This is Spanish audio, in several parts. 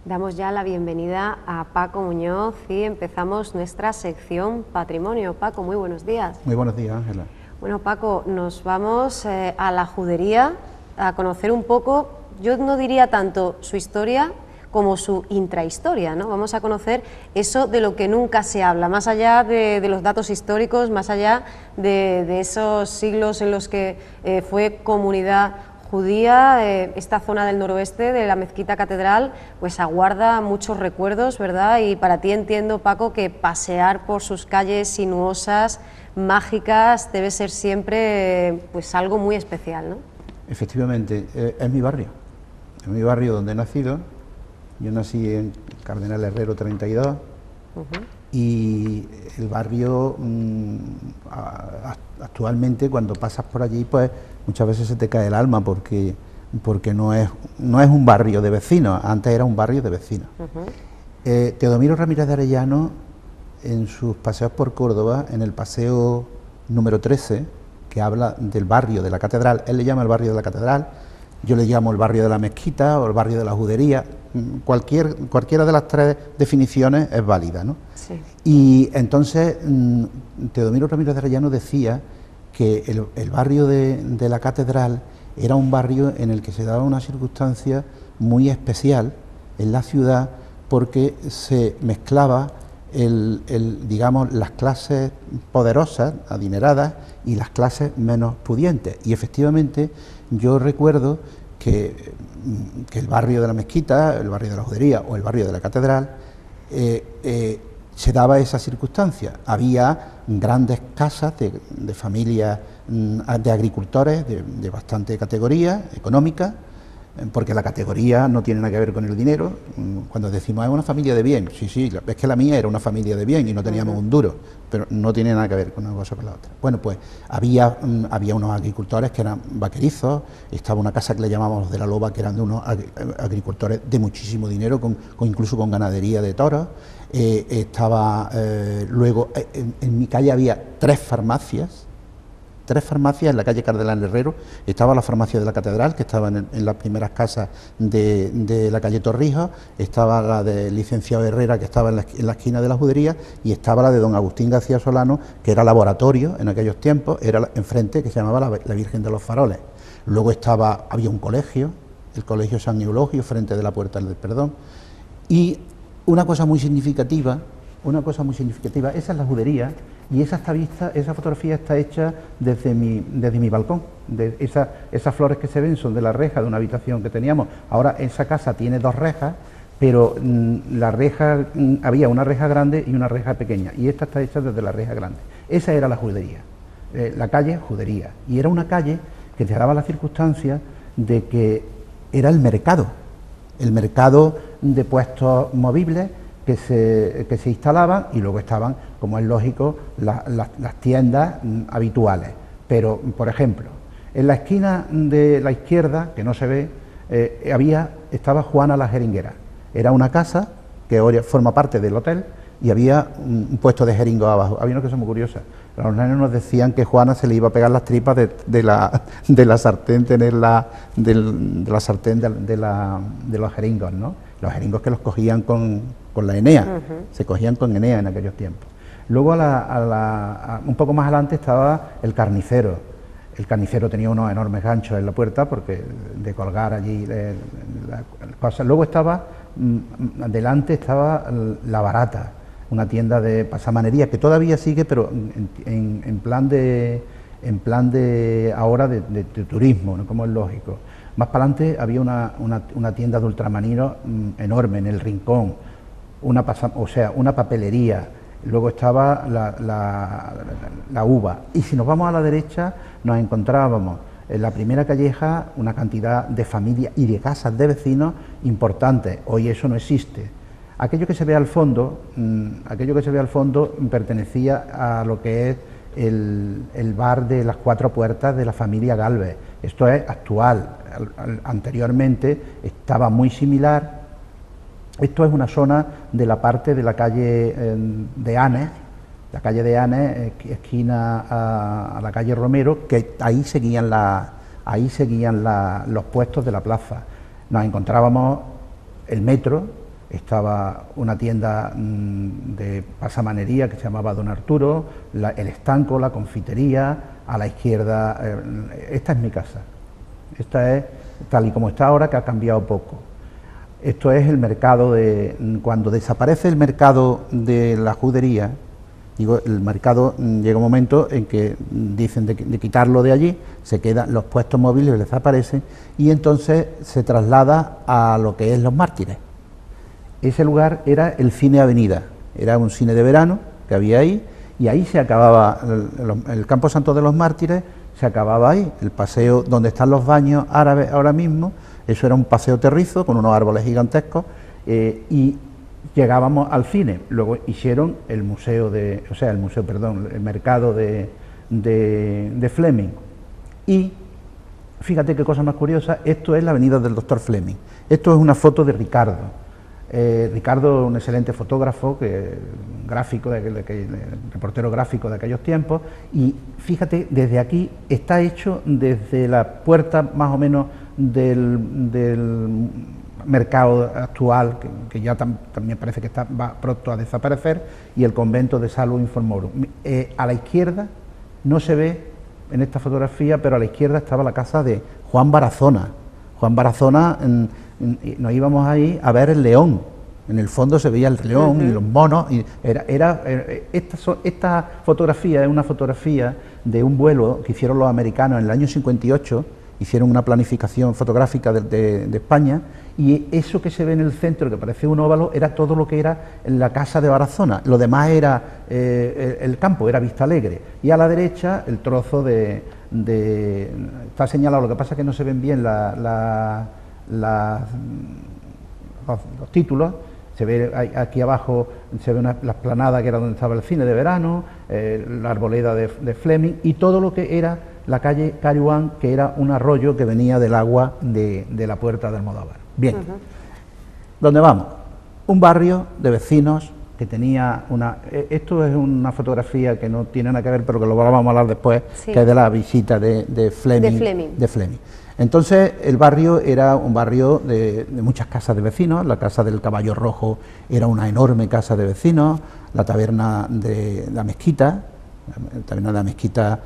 Damos ya la bienvenida a Paco Muñoz y empezamos nuestra sección Patrimonio. Paco, muy buenos días. Muy buenos días, Ángela. Bueno, Paco, nos vamos a la judería a conocer un poco, yo no diría tanto su historia como su intrahistoria, ¿no? Vamos a conocer eso de lo que nunca se habla, más allá de los datos históricos, más allá de esos siglos en los que fue comunidad judía. Esta zona del noroeste de la Mezquita Catedral pues aguarda muchos recuerdos, ¿verdad? Y para ti entiendo, Paco, que pasear por sus calles sinuosas, mágicas, debe ser siempre pues algo muy especial, ¿no? Efectivamente, es mi barrio donde he nacido. Yo nací en Cardenal Herrero 32 y el barrio actualmente, cuando pasas por allí, pues muchas veces se te cae el alma porque no es un barrio de vecinos, antes era un barrio de vecinos. Teodomiro Ramírez de Arellano, en sus paseos por Córdoba, en el paseo número 13, que habla del barrio de la Catedral, él le llama el barrio de la Catedral, yo le llamo el barrio de la Mezquita o el barrio de la Judería, cualquiera de las tres definiciones es válida, ¿no? Sí. Y entonces Teodomiro Ramírez de Arellano decía que el barrio de la Catedral era un barrio en el que se daba una circunstancia muy especial en la ciudad, porque se mezclaba digamos, las clases poderosas, adineradas, y las clases menos pudientes. Y efectivamente yo recuerdo que el barrio de la Mezquita, el barrio de la Judería o el barrio de la Catedral se daba esa circunstancia. Había grandes casas de familias de agricultores de bastante categoría económica, porque la categoría no tiene nada que ver con el dinero. Cuando decimos es una familia de bien, sí, es que la mía era una familia de bien y no teníamos un duro, pero no tiene nada que ver con una cosa con la otra. Bueno, pues había unos agricultores que eran vaquerizos, estaba una casa que le llamábamos de la Loba, que eran de unos agricultores de muchísimo dinero, incluso con ganadería de toros. Luego en mi calle había tres farmacias en la calle Cardenal Herrero. Estaba la farmacia de la Catedral, que estaba en las primeras casas de la calle Torrijos, estaba la del licenciado Herrera, que estaba en la esquina de la Judería, y estaba la de don Agustín García Solano, que era laboratorio en aquellos tiempos, era enfrente, que se llamaba la Virgen de los Faroles. Luego había un colegio, el Colegio San Eulogio, frente de la Puerta del Perdón, y una cosa muy significativa, esa es la Judería. Y esa fotografía está hecha desde mi balcón. Esas flores que se ven son de la reja de una habitación que teníamos. Ahora esa casa tiene dos rejas, pero había una reja grande y una reja pequeña, y esta está hecha desde la reja grande. Esa era la Judería, la calle Judería, y era una calle que te daba la circunstancia de que era el mercado de puestos movibles que se instalaban, y luego estaban, como es lógico, las tiendas habituales. Pero, por ejemplo, en la esquina de la izquierda, que no se ve, estaba Juana la Jeringuera. Era una casa que ahora forma parte del hotel, y había un puesto de jeringos abajo. Había una cosa muy curiosa. Los nenes nos decían que Juana se le iba a pegar las tripas de la sartén, de los jeringos, ¿no? Los jeringos que los cogían con la Enea, se cogían con Enea en aquellos tiempos. Luego un poco más adelante estaba el carnicero. El carnicero tenía unos enormes ganchos en la puerta de colgar allí las cosas. Luego delante estaba la Barata, una tienda de pasamanería que todavía sigue, pero en plan de ahora de turismo, ¿no? Como es lógico. Más para adelante había una tienda de ultramarinos enorme en el rincón, una papelería. Luego estaba la uva, y si nos vamos a la derecha nos encontrábamos en la primera calleja una cantidad de familias y de casas de vecinos importantes. Hoy eso no existe. Aquello que se ve al fondo pertenecía a lo que es el bar de las Cuatro Puertas de la familia Galvez. Esto es actual. Anteriormente estaba muy similar. Esto es una zona de la parte de la calle de Anes, esquina a la calle Romero, que ahí seguían los puestos de la plaza. Nos encontrábamos el metro, estaba una tienda de pasamanería que se llamaba Don Arturo, el estanco, la confitería, a la izquierda, esta es mi casa, esta es tal y como está ahora, que ha cambiado poco. Esto es el mercado cuando desaparece el mercado de la judería, digo, el mercado llega un momento en que dicen de quitarlo de allí, se quedan los puestos móviles, desaparecen, y entonces se traslada a lo que es Los Mártires. Ese lugar era el Cine Avenida, era un cine de verano que había ahí, y ahí se acababa el Campo Santo de los Mártires, se acababa ahí, el paseo donde están los baños árabes ahora mismo. Eso era un paseo terrizo con unos árboles gigantescos, y llegábamos al cine. Luego hicieron el mercado de Fleming. Y fíjate qué cosa más curiosa, esto es la avenida del Doctor Fleming. Esto es una foto de Ricardo. Ricardo, un excelente fotógrafo, reportero gráfico de aquellos tiempos, y fíjate, desde aquí está hecho desde la puerta más o menos del mercado actual, que ya también parece que va pronto a desaparecer, y el convento de Salus Informorum. A la izquierda no se ve en esta fotografía, pero a la izquierda estaba la casa de Juan Barazona. Juan Barazona, nos íbamos ahí a ver el león. En el fondo se veía el león y los monos. Y esta fotografía es una fotografía de un vuelo que hicieron los americanos en el año 58. Hicieron una planificación fotográfica de España, y eso que se ve en el centro, que parece un óvalo, era todo lo que era la casa de Barazona. Lo demás era el campo, era Vista Alegre. Y a la derecha el trozo está señalado, lo que pasa es que no se ven bien los títulos. Se ve aquí abajo, se ve la explanada que era donde estaba el cine de verano, la arboleda de Fleming, y todo lo que era la calle Cayuán, que era un arroyo que venía del agua de la Puerta de Almodóvar. Bien, ¿dónde vamos? Un barrio de vecinos que tenía esto es una fotografía que no tiene nada que ver, pero que lo vamos a hablar después, sí, que es de la visita de Fleming. Entonces el barrio era un barrio de muchas casas de vecinos. La casa del Caballo Rojo era una enorme casa de vecinos, la taberna de la Mezquita. La taberna de la Mezquita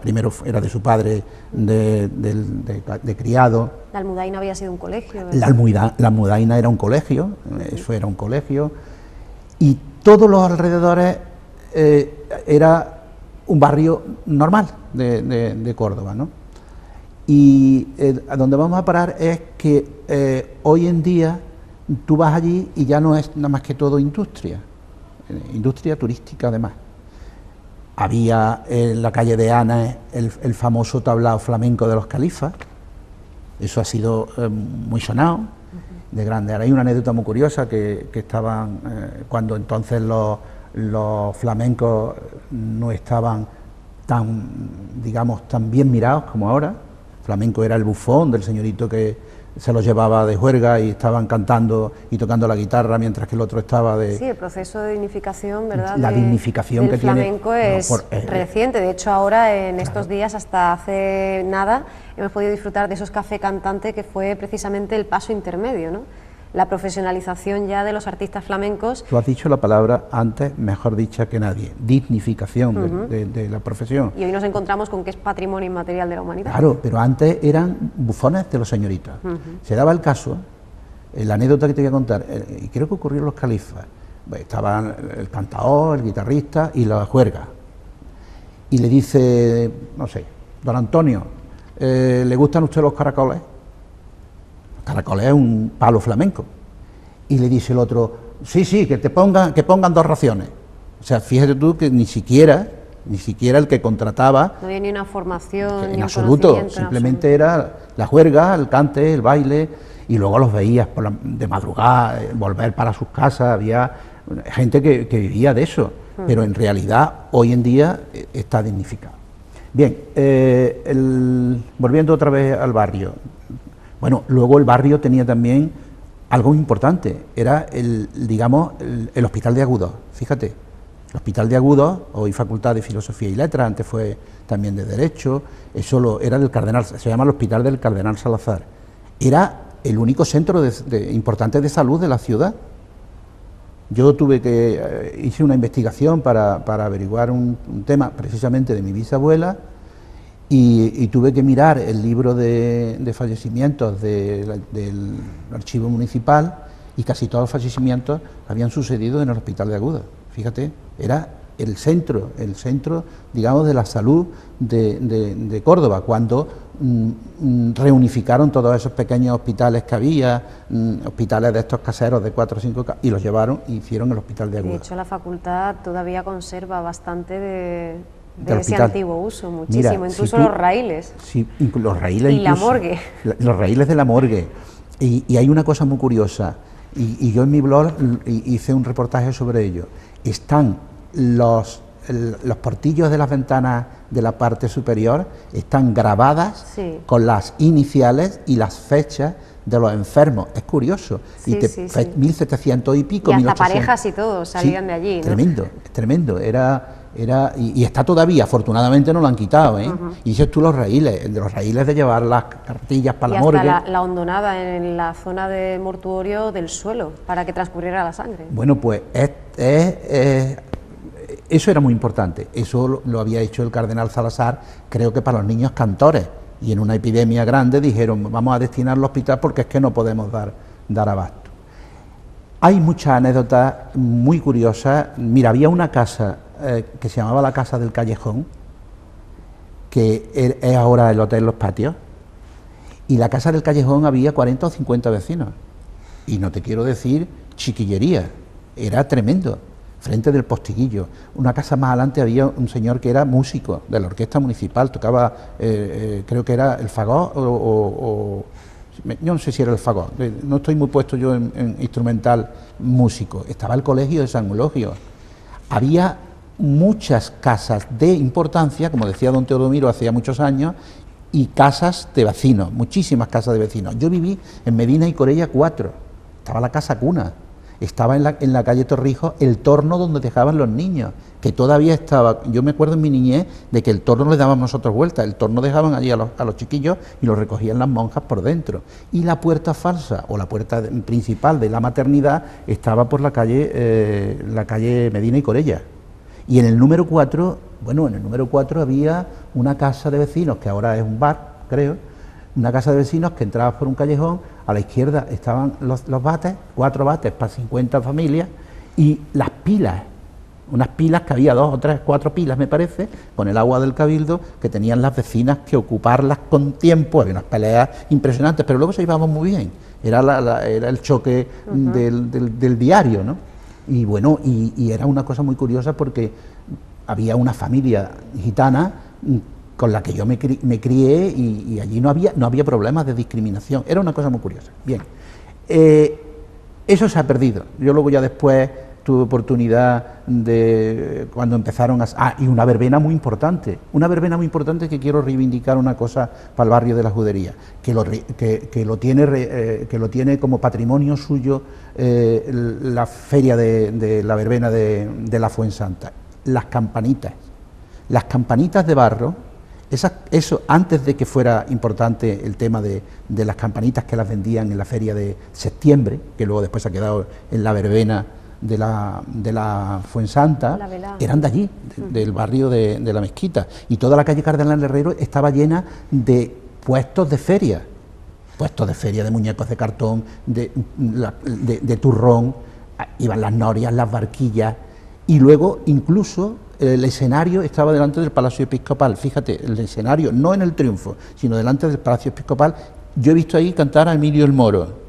primero era de su padre, de criado. La Almudaina había sido un colegio, ¿verdad? La Almudaina era un colegio, eso era un colegio, y todos los alrededores era un barrio normal de Córdoba, ¿no? Y a donde vamos a parar es que hoy en día tú vas allí y ya no es nada más que todo industria turística además. Había en la calle de Ana el famoso tablao flamenco de los califas, eso ha sido muy sonado, de grande. Ahora hay una anécdota muy curiosa que estaban, cuando entonces los flamencos no estaban tan bien mirados como ahora. Flamenco era el bufón del señorito que se los llevaba de juerga y estaban cantando y tocando la guitarra mientras que el otro estaba de... Sí, el proceso de dignificación, ¿verdad? La dignificación que tiene... El flamenco es reciente, de hecho ahora en estos días, hasta hace nada, hemos podido disfrutar de esos café cantante, que fue precisamente el paso intermedio, ¿no? La profesionalización ya de los artistas flamencos. Tú has dicho la palabra antes, mejor dicha que nadie, dignificación de la profesión. Y hoy nos encontramos con que es patrimonio inmaterial de la humanidad. Claro, pero antes eran bufones de los señoritos. Se daba el caso, la anécdota que te voy a contar, y creo que ocurrió en los califas, estaban el cantador, el guitarrista y la juerga. Y le dice, no sé, don Antonio, ¿le gustan a usted los caracoles? Caracoles es un palo flamenco. Y le dice el otro, sí, que pongan 2 raciones. O sea, fíjate tú que ni siquiera el que contrataba... No había ni una formación, en absoluto, simplemente era la juerga, el cante, el baile, y luego los veías de madrugada, volver para sus casas, había gente que vivía de eso, pero en realidad hoy en día está dignificado. Bien, volviendo otra vez al barrio. Bueno, luego el barrio tenía también algo importante, era el Hospital de Agudos, fíjate, el Hospital de Agudos, hoy Facultad de Filosofía y Letras, antes fue también de Derecho, eso era del Cardenal, se llama el Hospital del Cardenal Salazar, era el único centro importante de salud de la ciudad. Yo hice una investigación para averiguar un tema precisamente de mi bisabuela y tuve que mirar el libro de fallecimientos del archivo municipal y casi todos los fallecimientos habían sucedido en el Hospital de Aguda. Fíjate, era el centro, digamos, de la salud de Córdoba, cuando reunificaron todos esos pequeños hospitales que había, hospitales de estos caseros de 4 o 5 y los llevaron y hicieron el Hospital de Aguda. De hecho, la facultad todavía conserva bastante de ese hospital. Antiguo uso, muchísimo. Mira, incluso los raíles. Sí, los raíles. Y la morgue. Los raíles de la morgue. Y hay una cosa muy curiosa, y yo en mi blog hice un reportaje sobre ello. Están los portillos de las ventanas de la parte superior, están grabadas sí. con las iniciales y las fechas de los enfermos. Es curioso. Sí, y sí. 1700 y pico, y hasta 1800. parejas y todo salían de allí, ¿no? Tremendo, tremendo. Y está todavía, afortunadamente no lo han quitado, ¿eh? Y dices tú los raíles, el de los raíles de llevar las cartillas para la morgue. Y hasta la hondonada en la zona de mortuorio del suelo, para que transcurriera la sangre. Bueno, pues eso era muy importante. Eso lo había hecho el cardenal Salazar, creo que para los niños cantores. Y en una epidemia grande dijeron, vamos a destinar al hospital porque es que no podemos dar abasto. Hay muchas anécdotas muy curiosas. Mira, había una casa que se llamaba la Casa del Callejón, que es ahora el Hotel Los Patios, y la Casa del Callejón había 40 o 50 vecinos, y no te quiero decir chiquillería, era tremendo, frente del Postiguillo. Una casa más adelante había un señor que era músico de la orquesta municipal, tocaba, creo que era el fagot yo no sé si era el fagot, no estoy muy puesto yo en instrumental músico. Estaba el colegio de San Eulogio. Había muchas casas de importancia, como decía don Teodomiro hacía muchos años, y casas de vecinos, muchísimas casas de vecinos. Yo viví en Medina y Corella 4, estaba la casa cuna, estaba en la calle Torrijos el torno donde dejaban los niños, que todavía estaba. Yo me acuerdo en mi niñez de que el torno le dábamos nosotros vueltas, el torno dejaban allí a los chiquillos y lo recogían las monjas por dentro. Y la puerta falsa o la puerta principal de la maternidad estaba por la calle Medina y Corella. Y en el número 4, había una casa de vecinos, que ahora es un bar, creo, una casa de vecinos que entrabas por un callejón, a la izquierda estaban los bates, 4 bates para 50 familias, y las pilas, unas pilas que había 2 o 3, 4 pilas me parece, con el agua del cabildo, que tenían las vecinas que ocuparlas con tiempo. Había unas peleas impresionantes, pero luego se llevaban muy bien, era el choque del diario, ¿no? Y bueno, y era una cosa muy curiosa porque había una familia gitana con la que yo me crié y allí no había problemas de discriminación. Era una cosa muy curiosa. Bien, eso se ha perdido. Yo luego ya después tuve oportunidad de, cuando empezaron y una verbena muy importante que quiero reivindicar, una cosa para el barrio de la Judería, que lo tiene como patrimonio suyo la feria de la verbena de la Fuensanta. Las campanitas de barro. Eso antes de que fuera importante el tema de las campanitas que las vendían en la feria de septiembre, que luego después ha quedado en la verbena de la Fuensanta, eran de allí, del barrio de la Mezquita, y toda la calle Cardenal Herrero estaba llena de puestos de feria de muñecos de cartón, de turrón, iban las norias, las barquillas, y luego incluso el escenario estaba delante del Palacio Episcopal. Fíjate, el escenario no en el Triunfo, sino delante del Palacio Episcopal. Yo he visto ahí cantar a Emilio el Moro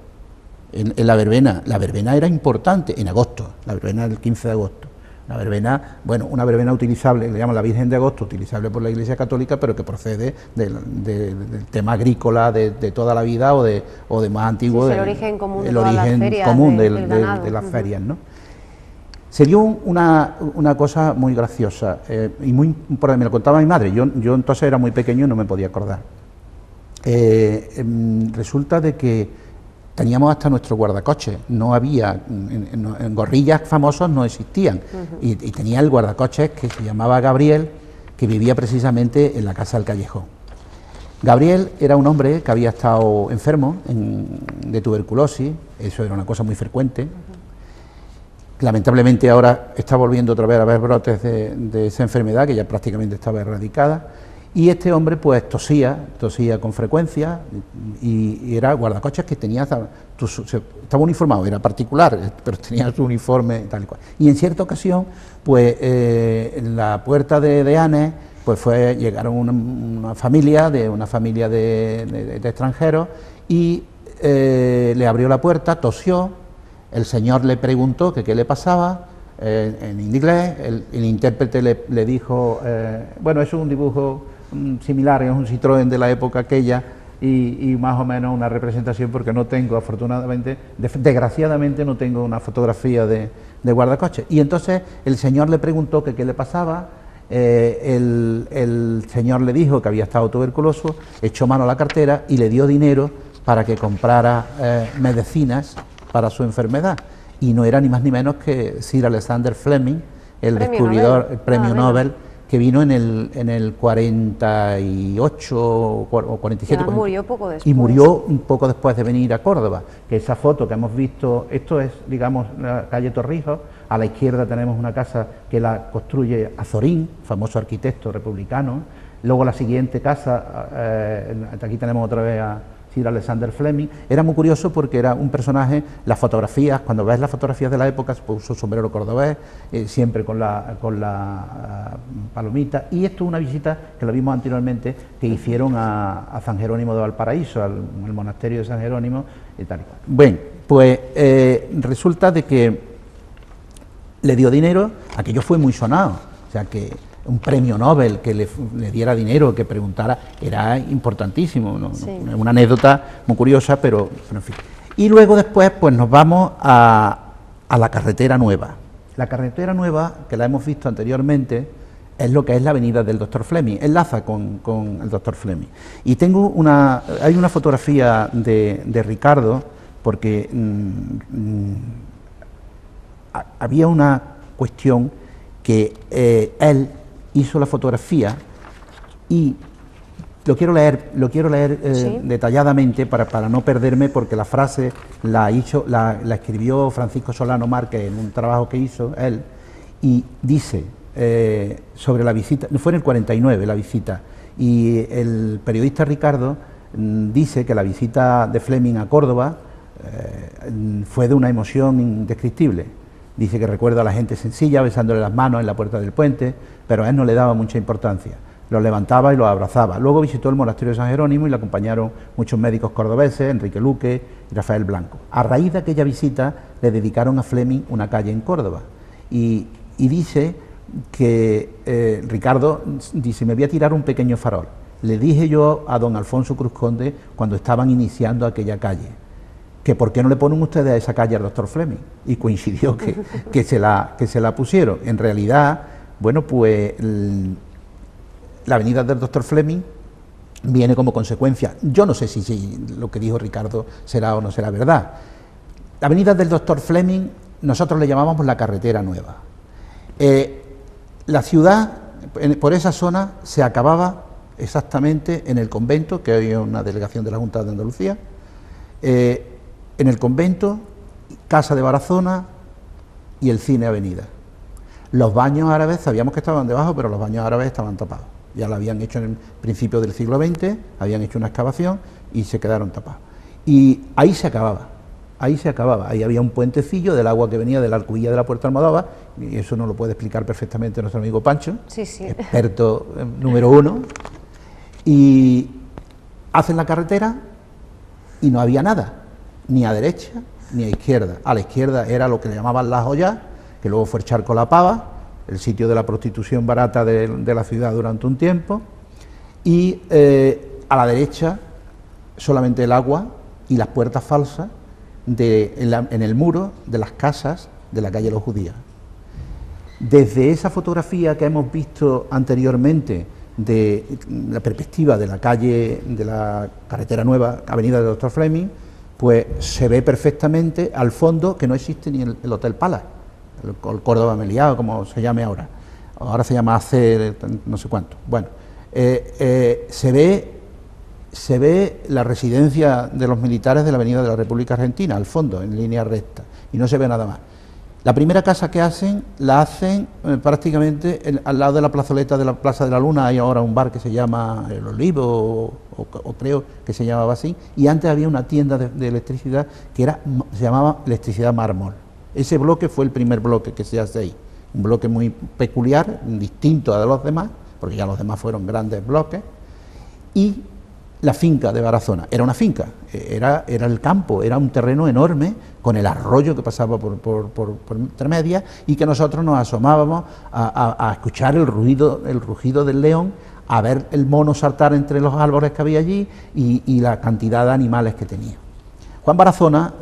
en la verbena. La verbena era importante en agosto, la verbena del 15 de agosto. Una verbena utilizable, le llaman la Virgen de Agosto, utilizable por la Iglesia Católica, pero que procede del tema agrícola de toda la vida o de más antiguo. Sí, el origen común de todas las ferias, de las ferias, ¿no? Se dio una cosa muy graciosa, me lo contaba mi madre. Yo entonces era muy pequeño y no me podía acordar. Resulta de que teníamos hasta nuestro guardacoches, no había, en gorrillas famosos no existían, y tenía el guardacoches que se llamaba Gabriel, que vivía precisamente en la Casa del Callejón. Gabriel era un hombre que había estado enfermo de tuberculosis, eso era una cosa muy frecuente. Lamentablemente ahora está volviendo otra vez a haber brotes de esa enfermedad que ya prácticamente estaba erradicada, y este hombre pues tosía con frecuencia y era guardacoches que tenía, estaba uniformado, era particular, pero tenía su uniforme tal y cual. Y en cierta ocasión pues en la puerta de Anes pues llegaron una familia de extranjeros y le abrió la puerta, tosió. El señor le preguntó que qué le pasaba, en inglés, el intérprete le dijo, bueno, eso es un dibujo similar, es un Citroën de la época aquella, y más o menos una representación, porque no tengo, afortunadamente, desgraciadamente no tengo una fotografía de guardacoches. Y entonces el señor le preguntó que qué le pasaba, el señor le dijo que había estado tuberculoso, echó mano a la cartera y le dio dinero para que comprara medicinas para su enfermedad, y no era ni más ni menos que Sir Alexander Fleming, el descubridor, el premio Nobel, que vino en el 48 o 47, y murió poco después. Y murió un poco después de venir a Córdoba, que esa foto que hemos visto, esto es, digamos, la calle Torrijos, a la izquierda tenemos una casa que la construye Azorín, famoso arquitecto republicano, luego la siguiente casa, aquí tenemos otra vez a Sir Alexander Fleming. Era muy curioso porque era un personaje, las fotografías, cuando ves las fotografías de la época, pues usó sombrero cordobés, siempre con la palomita, y esto es una visita que lo vimos anteriormente, que hicieron a San Jerónimo de Valparaíso, al monasterio de San Jerónimo y tal y cual. Bueno, pues resulta de que le dio dinero, aquello fue muy sonado, o sea que un premio Nobel que le diera dinero, que preguntara, era importantísimo, ¿no? Sí. Una anécdota muy curiosa, pero en fin. Y luego después pues nos vamos a la carretera nueva. La carretera nueva, que la hemos visto anteriormente, es lo que es la avenida del Dr. Fleming, enlaza con el Dr. Fleming. Y hay una fotografía de Ricardo, porque había una cuestión que él hizo la fotografía, y lo quiero leer ¿sí? Detalladamente para no perderme, porque la frase la escribió Francisco Solano Márquez en un trabajo que hizo él, y dice sobre la visita, fue en el 49 la visita, y el periodista Ricardo dice que la visita de Fleming a Córdoba fue de una emoción indescriptible. Dice que recuerda a la gente sencilla besándole las manos en la puerta del puente, pero a él no le daba mucha importancia. Los levantaba y los abrazaba. Luego visitó el monasterio de San Jerónimo y le acompañaron muchos médicos cordobeses, Enrique Luque y Rafael Blanco. A raíz de aquella visita le dedicaron a Fleming una calle en Córdoba. Y dice que Ricardo dice, me voy a tirar un pequeño farol. Le dije yo a don Alfonso Cruz Conde cuando estaban iniciando aquella calle, que por qué no le ponen ustedes a esa calle al doctor Fleming, y coincidió que se la pusieron. En realidad, bueno, pues la avenida del doctor Fleming viene como consecuencia, yo no sé si lo que dijo Ricardo será o no será verdad. La avenida del doctor Fleming nosotros le llamábamos la carretera nueva. La ciudad, por esa zona, se acababa exactamente en el convento, que hoy es una delegación de la Junta de Andalucía, en el convento, Casa de Barazona y el Cine Avenida. Los baños árabes sabíamos que estaban debajo, pero los baños árabes estaban tapados. Ya lo habían hecho en el principio del siglo XX, habían hecho una excavación y se quedaron tapados. Y ahí se acababa, ahí había un puentecillo del agua que venía de la arcuilla de la Puerta Almodóvar, y eso nos lo puede explicar perfectamente nuestro amigo Pancho, sí. Experto número 1, y hacen la carretera y no había nada, ni a derecha ni a izquierda. A la izquierda era lo que le llamaban La Joya, que luego fue el Charco La Pava, el sitio de la prostitución barata de la ciudad durante un tiempo, y a la derecha solamente el agua y las puertas falsas en el muro de las casas de la calle Los Judías. Desde esa fotografía que hemos visto anteriormente de la perspectiva de la calle, de la carretera nueva, avenida del Dr. Fleming, pues se ve perfectamente al fondo que no existe ni el Hotel Palace, el Córdoba Meliá, como se llame ahora se llama AC no sé cuánto. Bueno, se ve se ve la residencia de los militares de la Avenida de la República Argentina, al fondo, en línea recta, y no se ve nada más. La primera casa que hacen, la hacen prácticamente al lado de la plazoleta de la Plaza de la Luna. Hay ahora un bar que se llama El Olivo, o creo que se llamaba así, y antes había una tienda de electricidad que se llamaba Electricidad Mármol. Ese bloque fue el primer bloque que se hace ahí, un bloque muy peculiar, distinto a los demás, porque ya los demás fueron grandes bloques, y la finca de Barazona, era una finca, era el campo, era un terreno enorme con el arroyo que pasaba por intermedia, y que nosotros nos asomábamos a escuchar el rugido del león, a ver el mono saltar entre los árboles que había allí y la cantidad de animales que tenía. Juan Barazona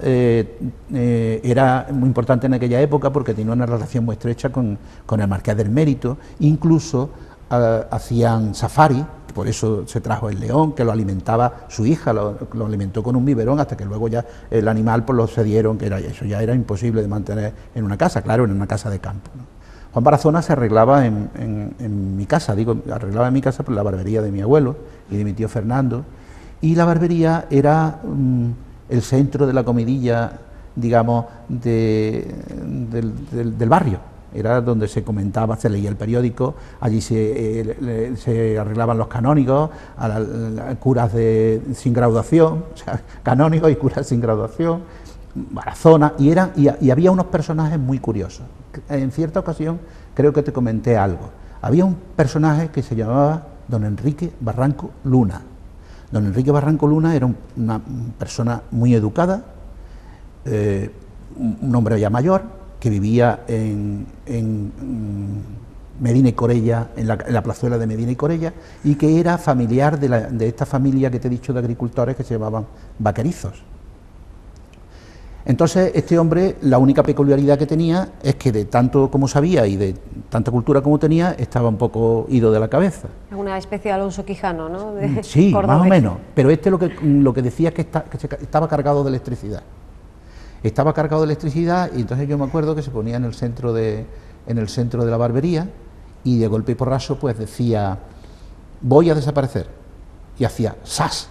era muy importante en aquella época porque tenía una relación muy estrecha con el Marqués del Mérito, incluso hacían safari. Por eso se trajo el león, que lo alimentaba su hija, lo alimentó con un biberón, hasta que luego ya el animal pues lo cedieron, que eso ya era imposible de mantener en una casa, claro, en una casa de campo, ¿no? Juan Barazona se arreglaba en mi casa, arreglaba en mi casa por la barbería de mi abuelo y de mi tío Fernando, y la barbería era el centro de la comidilla, digamos, del barrio. Era donde se comentaba, se leía el periódico, allí se arreglaban los canónigos, curas sin graduación, o sea, canónigos y curas sin graduación, Barazona, y había unos personajes muy curiosos. En cierta ocasión creo que te comenté algo. Había un personaje que se llamaba don Enrique Barranco Luna. Don Enrique Barranco Luna era una persona muy educada, un hombre ya mayor, que vivía en Medina y Corella, en la plazuela de Medina y Corella, y que era familiar de esta familia que te he dicho de agricultores que se llamaban Vaquerizos. Entonces, este hombre, la única peculiaridad que tenía es que de tanto como sabía y de tanta cultura como tenía, estaba un poco ido de la cabeza. Una especie de Alonso Quijano, ¿no? Sí, más o menos, pero lo que decía es que estaba cargado de electricidad. Estaba cargado de electricidad, y entonces yo me acuerdo que se ponía en el centro de la barbería, y de golpe y porrazo pues decía: voy a desaparecer, y hacía ¡zas!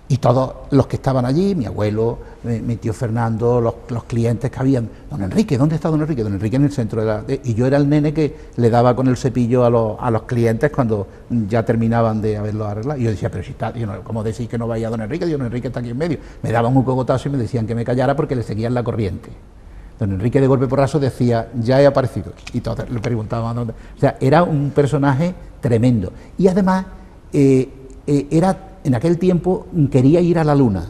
Y todos los que estaban allí, mi abuelo, mi tío Fernando, los clientes que habían: don Enrique, ¿dónde está don Enrique? Don Enrique en el centro y yo era el nene que le daba con el cepillo a los clientes cuando ya terminaban de haberlo arreglado. Y yo decía: pero si está, ¿cómo decís que no vaya don Enrique? Don Enrique está aquí en medio. Me daban un cogotazo y me decían que me callara porque le seguían la corriente. Don Enrique de golpe porrazo decía: ya he aparecido. Y todos le preguntaban dónde. O sea, era un personaje tremendo. Y además en aquel tiempo quería ir a la Luna.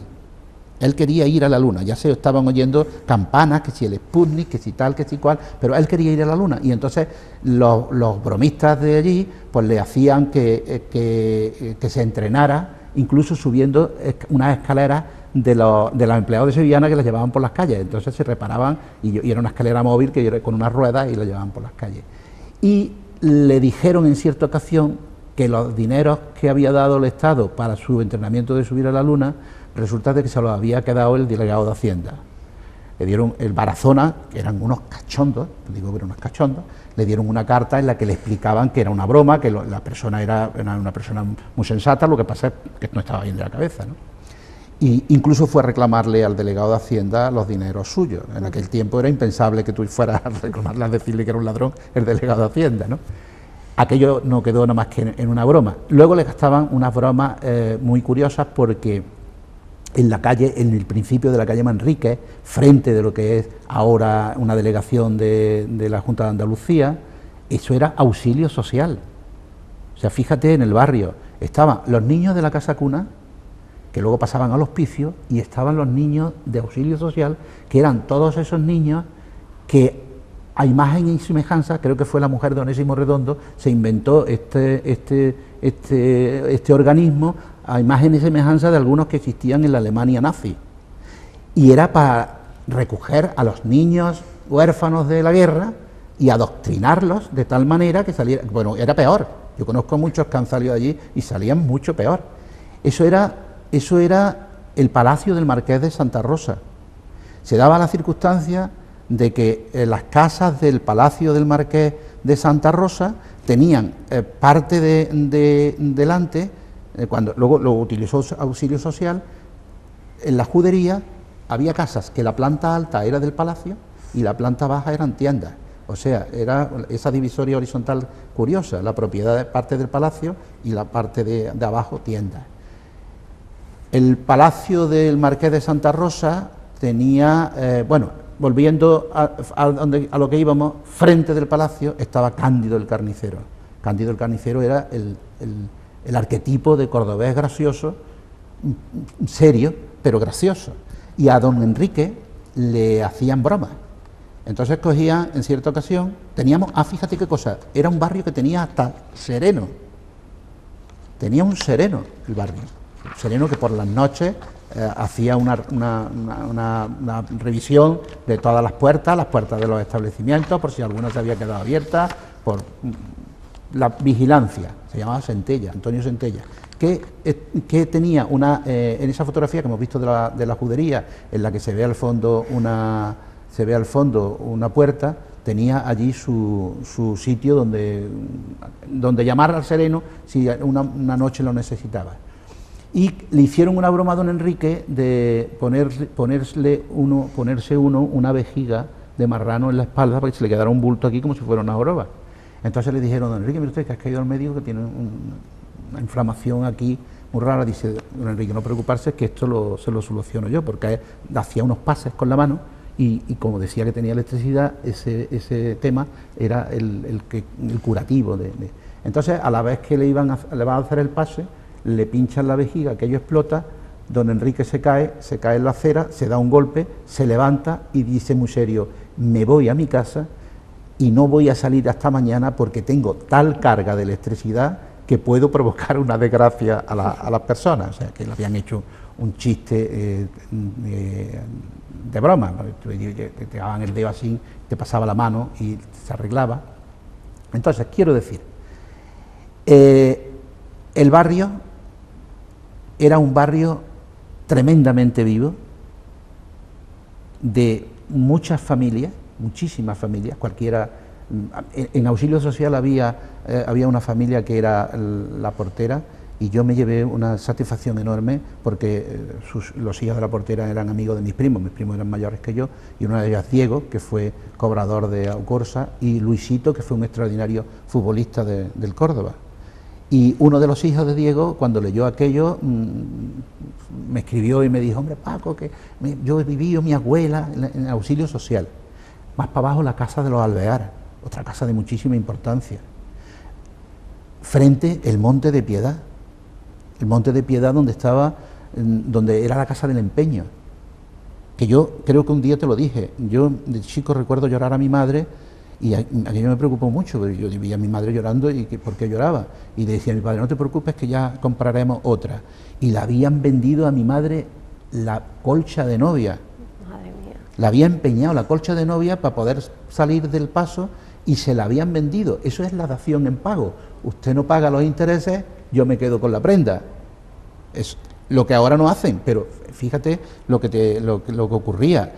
Él quería ir a la Luna, ya se estaban oyendo campanas, que si el Sputnik, que si tal, que si cual, pero él quería ir a la Luna, y entonces los bromistas de allí pues le hacían que se entrenara, incluso subiendo unas escaleras de los empleados de Sevillana que las llevaban por las calles. Entonces se reparaban, y era una escalera móvil que era con unas ruedas, y la llevaban por las calles. Y le dijeron en cierta ocasión que los dineros que había dado el Estado para su entrenamiento de subir a la Luna, resulta de que se los había quedado el delegado de Hacienda. Le dieron el Barazona, que eran unos cachondos, digo que eran unos cachondos, le dieron una carta en la que le explicaban que era una broma, que la persona era una persona muy sensata, lo que pasa es que no estaba bien de la cabeza, ¿no? Y incluso fue a reclamarle al delegado de Hacienda los dineros suyos. En aquel tiempo era impensable que tú fueras a reclamarle, a decirle que era un ladrón el delegado de Hacienda, ¿no? Aquello no quedó nada más que en una broma. Luego le gastaban unas bromas muy curiosas, porque en la calle, en el principio de la calle Manrique, frente de lo que es ahora una delegación de la Junta de Andalucía, eso era auxilio social. O sea, fíjate, en el barrio estaban los niños de la casa cuna, que luego pasaban al hospicio, y estaban los niños de auxilio social, que eran todos esos niños que, a imagen y semejanza, creo que fue la mujer de Onésimo Redondo, se inventó este organismo a imagen y semejanza de algunos que existían en la Alemania nazi. Y era para recoger a los niños huérfanos de la guerra y adoctrinarlos de tal manera que saliera... Bueno, era peor. Yo conozco muchos que han salido allí y salían mucho peor. Eso era el palacio del Marqués de Santa Rosa. Se daba la circunstancia de que las casas del Palacio del Marqués de Santa Rosa tenían parte delante cuando luego lo utilizó auxilio social, en la judería había casas que la planta alta era del palacio y la planta baja eran tiendas. O sea, era esa divisoria horizontal curiosa, la propiedad de parte del palacio y la parte de abajo tiendas. El palacio del Marqués de Santa Rosa tenía, bueno, volviendo a lo que íbamos, frente del palacio estaba Cándido el Carnicero. Cándido el Carnicero era el arquetipo de cordobés gracioso, serio, pero gracioso. Y a don Enrique le hacían bromas. Entonces cogían, en cierta ocasión, teníamos, fíjate qué cosa, era un barrio que tenía hasta sereno. Tenía un sereno el barrio. Un sereno que por las noches hacía una revisión de todas las puertas de los establecimientos, por si alguna se había quedado abierta, por la vigilancia. Se llamaba Centella, Antonio Centella, que tenía en esa fotografía que hemos visto de la judería, en la que se ve al fondo una puerta, tenía allí su sitio donde llamar al sereno si una noche lo necesitaba. Y le hicieron una broma a don Enrique de ponerse uno una vejiga de marrano en la espalda para que se le quedara un bulto aquí como si fuera una joroba. Entonces le dijeron: don Enrique, mire usted que has caído al médico, que tiene una inflamación aquí muy rara. Dice don Enrique: no preocuparse, que esto se lo soluciono yo, porque hacía unos pases con la mano y como decía que tenía electricidad, ese tema era el curativo. Entonces, a la vez que le van a hacer el pase, le pinchan la vejiga, aquello explota, don Enrique se cae en la acera, se da un golpe, se levanta y dice muy serio: me voy a mi casa y no voy a salir hasta mañana porque tengo tal carga de electricidad que puedo provocar una desgracia a las personas. O sea, que le habían hecho un chiste de broma, te daban el dedo así, te pasaba la mano y se arreglaba. Entonces, quiero decir, el barrio era un barrio tremendamente vivo, de muchas familias, muchísimas familias, cualquiera. En auxilio social había una familia que era la portera, y yo me llevé una satisfacción enorme porque los hijos de la portera eran amigos de mis primos eran mayores que yo, y uno de ellos, Diego, que fue cobrador de Alcorsa, y Luisito, que fue un extraordinario futbolista del Córdoba. Y uno de los hijos de Diego, cuando leyó aquello, me escribió y me dijo: hombre, Paco, que yo he vivido mi abuela en auxilio social. Más para abajo la casa de los Alvear, otra casa de muchísima importancia. Frente el Monte de Piedad, donde era la casa del empeño, que yo creo que un día te lo dije. Yo de chico recuerdo llorar a mi madre, y aquello me preocupó mucho, porque yo veía a mi madre llorando y por qué lloraba, y le decía a mi padre: no te preocupes, que ya compraremos otra. Y la habían vendido a mi madre la colcha de novia. Madre mía. La había empeñado la colcha de novia para poder salir del paso, y se la habían vendido. Eso es la dación en pago. Usted no paga los intereses, yo me quedo con la prenda. Es lo que ahora no hacen, pero fíjate lo que ocurría.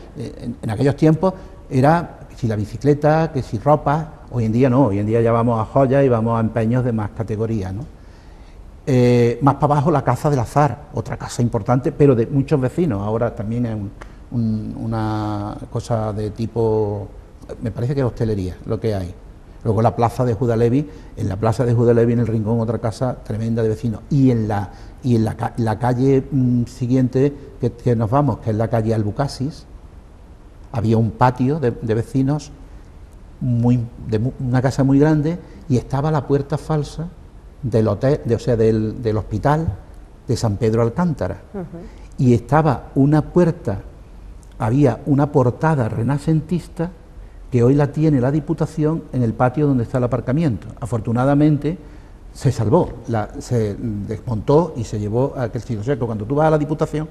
En aquellos tiempos era que si la bicicleta, que si ropa. Hoy en día no, hoy en día ya vamos a joyas y vamos a empeños de más categoría, ¿no? Más para abajo la Caza del Azar, otra casa importante, pero de muchos vecinos. Ahora también es una cosa de tipo, me parece que es hostelería lo que hay. Luego la plaza de Judalevi, en la plaza de Judalevi, en el rincón, otra casa tremenda de vecinos. Y en la calle siguiente que nos vamos, que es la calle Albucasis, había un patio de vecinos, una casa muy grande, y estaba la puerta falsa del hotel, del hospital de San Pedro Alcántara. Y estaba una puerta, había una portada renacentista que hoy la tiene la Diputación en el patio donde está el aparcamiento. Afortunadamente se salvó, se desmontó y se llevó a aquel sitio. O sea que cuando tú vas a la Diputación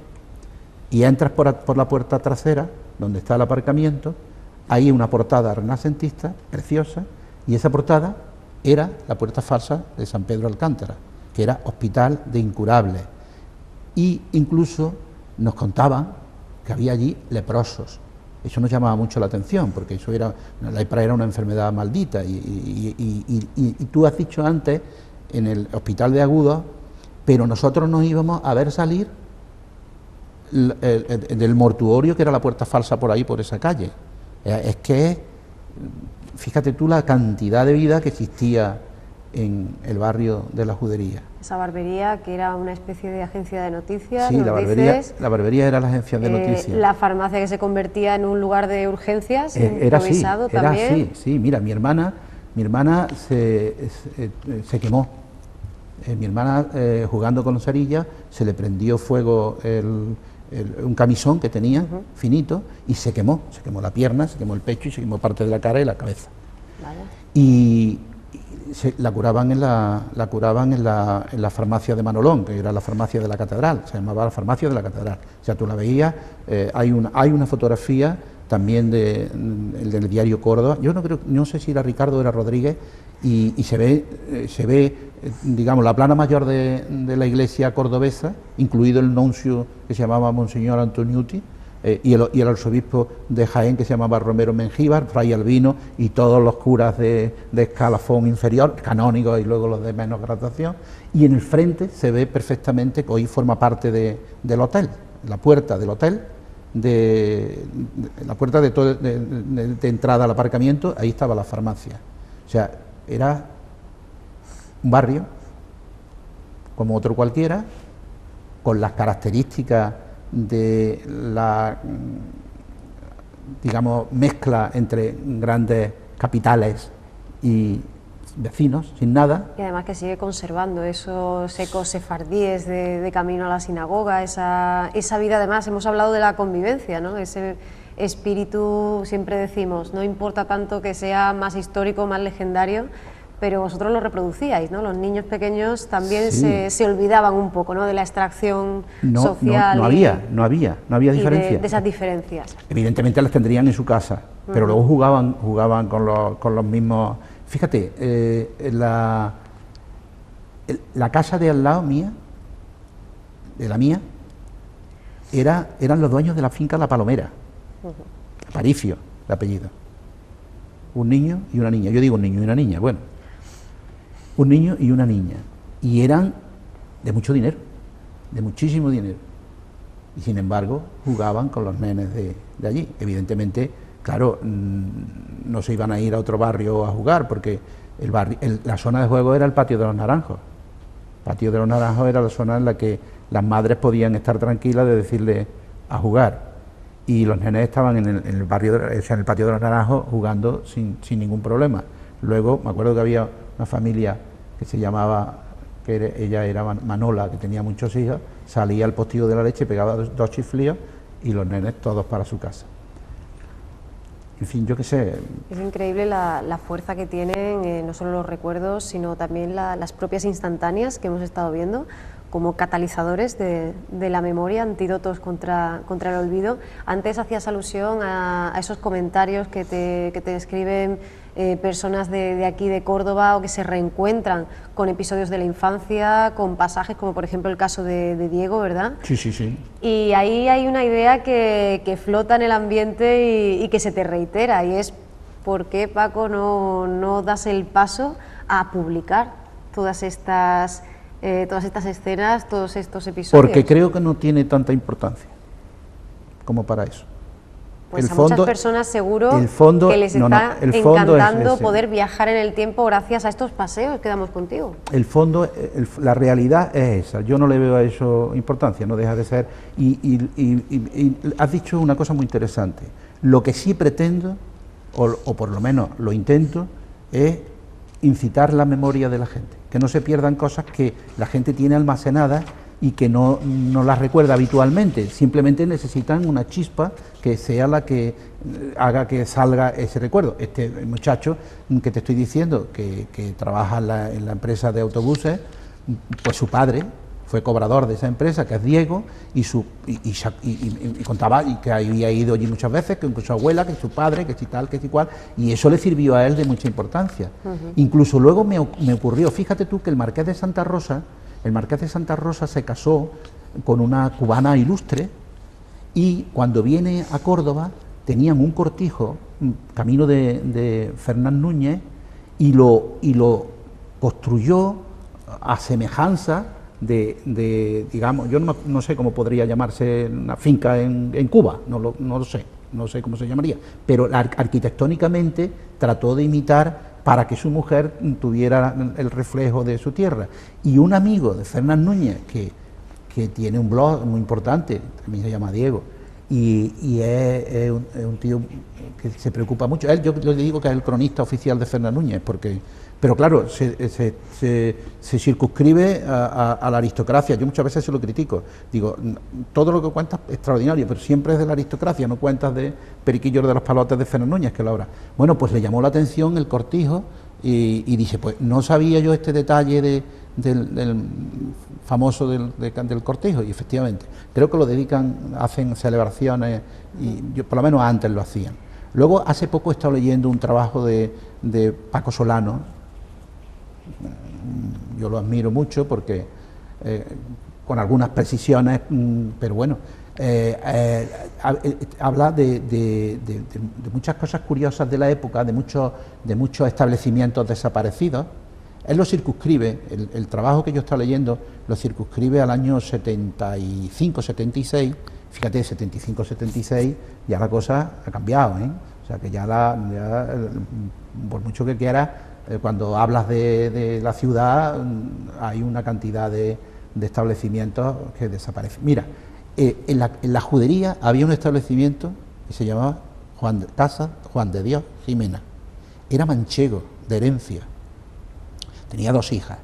y entras por la puerta trasera, donde está el aparcamiento, hay una portada renacentista preciosa, y esa portada era la puerta falsa de San Pedro Alcántara, que era Hospital de Incurables. Y incluso nos contaban que había allí leprosos. Eso nos llamaba mucho la atención, porque eso la lepra era una enfermedad maldita, y tú has dicho antes, en el Hospital de Agudos, pero nosotros nos íbamos a ver salir del mortuorio, que era la puerta falsa por ahí, por esa calle. Es que, fíjate tú la cantidad de vida que existía en el barrio de la Judería. Esa barbería, que era una especie de agencia de noticias. Sí, la barbería era la agencia de noticias. La farmacia, que se convertía en un lugar de urgencias, era así, también. sí, mira, mi hermana se quemó. Mi hermana, jugando con cerillas, se le prendió fuego un camisón que tenía, finito, y se quemó la pierna, se quemó el pecho y se quemó parte de la cara y la cabeza. Vale. Y la curaban en la farmacia de Manolón, que era la farmacia de la catedral, se llamaba la farmacia de la catedral. O sea, tú la veías, hay una fotografía también del diario Córdoba, yo no sé si era Ricardo o era Rodríguez, y se ve, digamos, la plana mayor de la iglesia cordobesa, incluido el nuncio que se llamaba Monseñor Antoniuti, y el arzobispo de Jaén, que se llamaba Romero Mengíbar, Fray Albino, y todos los curas de escalafón inferior, canónigos y luego los de menos graduación, y en el frente se ve perfectamente que hoy forma parte del hotel, la puerta del hotel, la puerta de entrada al aparcamiento, ahí estaba la farmacia. O sea, era un barrio como otro cualquiera, con las características de la, digamos, mezcla entre grandes capitales y vecinos, sin nada. Y además que sigue conservando esos ecos sefardíes de camino a la sinagoga, esa vida. Además, hemos hablado de la convivencia, ¿no? Ese espíritu, siempre decimos, no importa tanto que sea más histórico, más legendario, pero vosotros lo reproducíais, ¿no? Los niños pequeños también sí. se olvidaban un poco, ¿no?, de la extracción social. No había diferencia. De esas diferencias. Evidentemente las tendrían en su casa, pero luego jugaban con los mismos. Fíjate, la casa de al lado mía, de la mía, eran los dueños de la finca La Palomera, Aparicio, el apellido. Un niño y una niña, yo digo un niño y una niña, bueno, un niño y una niña, y eran de mucho dinero, de muchísimo dinero, y sin embargo jugaban con los nenes de allí. Evidentemente, claro, no se iban a ir a otro barrio a jugar, porque la zona de juego era el Patio de los Naranjos. El Patio de los Naranjos era la zona en la que las madres podían estar tranquilas de decirle a jugar, y los nenes estaban en el barrio, o sea, en el Patio de los Naranjos, jugando sin ningún problema. Luego me acuerdo que había una familia que se llamaba, ella era Manola, que tenía muchos hijos, salía al postillo de la leche, pegaba dos chiflíos y los nenes todos para su casa. En fin, yo qué sé. Es increíble la fuerza que tienen, no solo los recuerdos, sino también las propias instantáneas que hemos estado viendo, como catalizadores de la memoria, antídotos contra el olvido. Antes hacías alusión a esos comentarios que te escriben personas de aquí de Córdoba, o que se reencuentran con episodios de la infancia, con pasajes como por ejemplo el caso de Diego, ¿verdad? Sí. Y ahí hay una idea que flota en el ambiente y que se te reitera, y es: ¿por qué, Paco, no das el paso a publicar todas estas escenas, todos estos episodios? Porque creo que no tiene tanta importancia como para eso. Pues a muchas personas seguro que les está encantando poder viajar en el tiempo gracias a estos paseos que damos contigo. El fondo, la realidad es esa. Yo no le veo a eso importancia, no deja de ser. Y has dicho una cosa muy interesante. Lo que sí pretendo, o por lo menos lo intento, es incitar la memoria de la gente, que no se pierdan cosas que la gente tiene almacenadas y que no las recuerda habitualmente. Simplemente necesitan una chispa que sea la que haga que salga ese recuerdo. Este muchacho que te estoy diciendo, que trabaja en la empresa de autobuses, pues su padre fue cobrador de esa empresa, que es Diego, y contaba y que había ido allí muchas veces, que con su abuela, que su padre, que si tal, que si cual, y eso le sirvió a él de mucha importancia. Incluso luego me ocurrió, fíjate tú, que el Marqués de Santa Rosa se casó con una cubana ilustre, y cuando viene a Córdoba tenían un cortijo camino de Fernán Núñez, y lo construyó a semejanza digamos, yo no sé cómo podría llamarse una finca en Cuba, no lo sé, no sé cómo se llamaría, pero arquitectónicamente trató de imitar para que su mujer tuviera el reflejo de su tierra. Y un amigo de Fernán Núñez, que tiene un blog muy importante, también se llama Diego, y es un tío que se preocupa mucho. Yo le digo que es el cronista oficial de Fernán Núñez, pero claro, se circunscribe a la aristocracia. Yo muchas veces se lo critico. Digo, todo lo que cuentas es extraordinario, pero siempre es de la aristocracia, no cuentas de Periquillos de los Palotes de Fernán Núñez, que lo habrá. Bueno, pues le llamó la atención el cortijo y dice, pues no sabía yo este detalle del famoso del cortijo, y efectivamente, creo que lo dedican, hacen celebraciones, y yo, por lo menos antes lo hacían. Luego, hace poco he estado leyendo un trabajo de Paco Solano. Yo lo admiro mucho porque con algunas precisiones, pero bueno, habla de muchas cosas curiosas de la época, de muchos establecimientos desaparecidos. Él lo circunscribe, el trabajo que yo estaba leyendo lo circunscribe al año 75-76, fíjate, 75-76, ya la cosa ha cambiado, ¿eh? O sea que ya por mucho que quieras, cuando hablas de la ciudad, hay una cantidad de establecimientos que desaparecen. Mira, en la Judería había un establecimiento que se llamaba Casa Juan de Dios Jimena. Era manchego, de herencia. Tenía 2 hijas.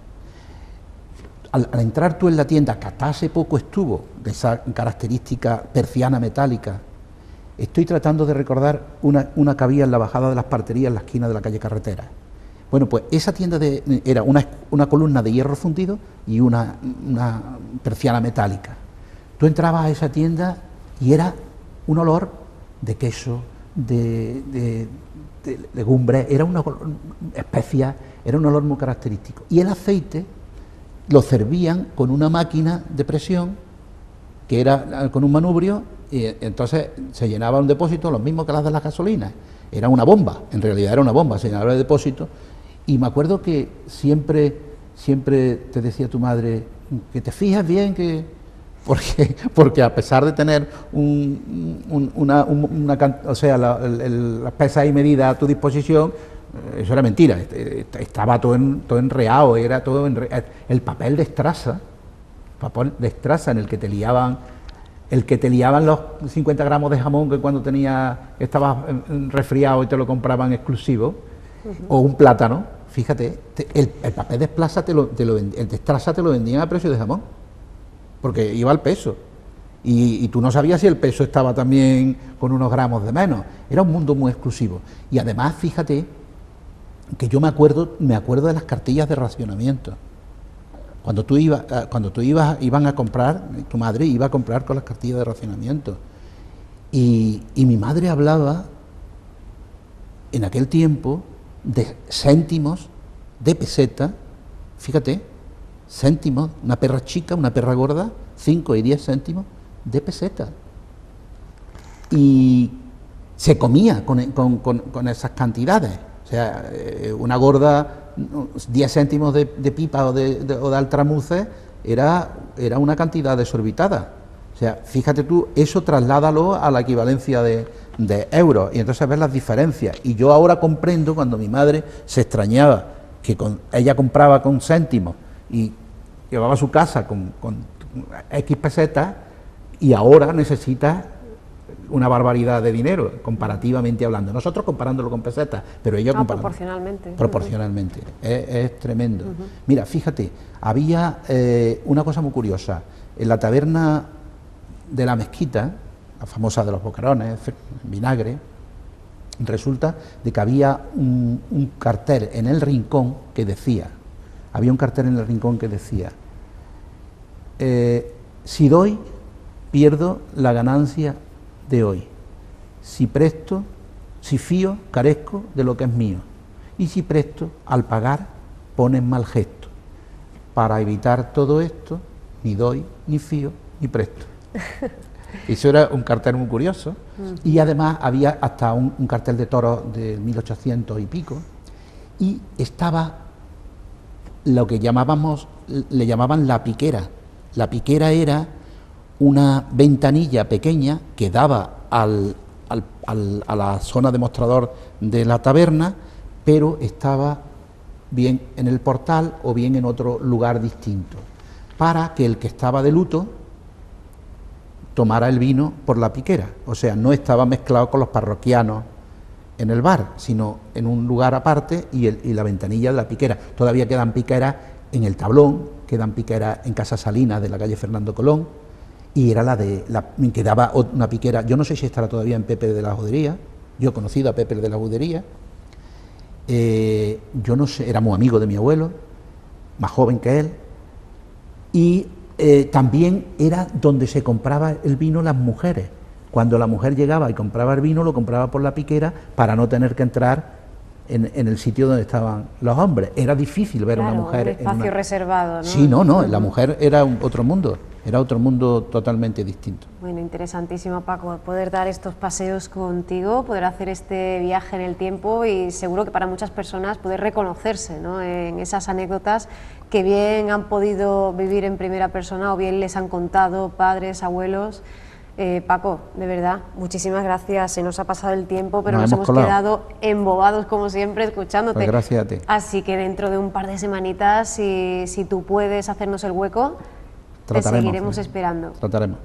Al entrar tú en la tienda, que hasta hace poco estuvo, de esa característica persiana metálica, estoy tratando de recordar una que había en la bajada de las parterías en la esquina de la calle Carretera. Bueno, pues esa tienda era una columna de hierro fundido y una persiana metálica. Tú entrabas a esa tienda y era un olor de queso, de legumbres, era una especia, era un olor muy característico. Y el aceite lo servían con una máquina de presión, que era con un manubrio, y entonces se llenaba un depósito, lo mismo que las de las gasolinas. Era una bomba, en realidad era una bomba, se llenaba el depósito. Y me acuerdo que siempre te decía tu madre que te fijas bien, porque a pesar de tener la pesa y medida a tu disposición, eso era mentira, estaba todo enreado, era todo el papel de estraza en el que te liaban los 50 gramos de jamón que cuando estabas resfriado y te lo compraban exclusivo, o un plátano, fíjate, el papel de estraza te lo vendían a precio de jamón, porque iba al peso, y tú no sabías si el peso estaba también con unos gramos de menos. Era un mundo muy exclusivo. Y además, fíjate que yo me acuerdo de las cartillas de racionamiento. Cuando iban a comprar, tu madre iba a comprar con las cartillas de racionamiento. Y mi madre hablaba en aquel tiempo de céntimos, de peseta, fíjate, céntimos, una perra chica, una perra gorda, 5 y 10 céntimos de peseta. Y se comía con esas cantidades. O sea, una gorda, 10 céntimos de pipa o de altramuces, era una cantidad desorbitada. O sea, fíjate tú, eso trasládalo a la equivalencia de euros, y entonces ves las diferencias. Y yo ahora comprendo cuando mi madre se extrañaba que ella compraba con céntimos y llevaba a su casa con X pesetas, y ahora necesita una barbaridad de dinero, comparativamente hablando. Nosotros comparándolo con pesetas, pero ella proporcionalmente. Proporcionalmente. Es tremendo. Mira, fíjate, había una cosa muy curiosa. En la taberna de la Mezquita, la famosa de los Boquerones, en vinagre, resulta de que había un cartel en el rincón que decía, si doy, pierdo la ganancia de hoy. Si presto, si fío, carezco de lo que es mío. Y si presto, al pagar, ponen mal gesto. Para evitar todo esto, ni doy, ni fío, ni presto. Eso era un cartel muy curioso. Y además había hasta un cartel de toros de 1800 y pico. Y estaba lo que le llamaban la piquera. La piquera era una ventanilla pequeña que daba a la zona de mostrador de la taberna, pero estaba bien en el portal o bien en otro lugar distinto, para que el que estaba de luto tomara el vino por la piquera. O sea, no estaba mezclado con los parroquianos en el bar, sino en un lugar aparte, y la ventanilla de la piquera. Todavía quedan piqueras en el Tablón, quedan piqueras en Casa Salinas de la calle Fernando Colón, y era que daba una piquera. Yo no sé si estará todavía en Pepe de la Judería. Yo he conocido a Pepe de la Judería. Yo no sé, era muy amigo de mi abuelo, más joven que él, y también era donde se compraba el vino las mujeres. Cuando la mujer llegaba y compraba el vino, lo compraba por la piquera para no tener que entrar en el sitio donde estaban los hombres. Era difícil ver a una mujer... un espacio reservado, ¿no? Sí, no, la mujer era otro mundo totalmente distinto. Bueno, interesantísimo, Paco, poder dar estos paseos contigo, poder hacer este viaje en el tiempo, y seguro que para muchas personas poder reconocerse, ¿no?, en esas anécdotas que bien han podido vivir en primera persona o bien les han contado padres, abuelos. Paco, de verdad, muchísimas gracias. Se nos ha pasado el tiempo, pero nos hemos quedado embobados como siempre escuchándote. Pues gracias a ti. Así que dentro de un par de semanitas, si tú puedes hacernos el hueco, te seguiremos esperando. Trataremos.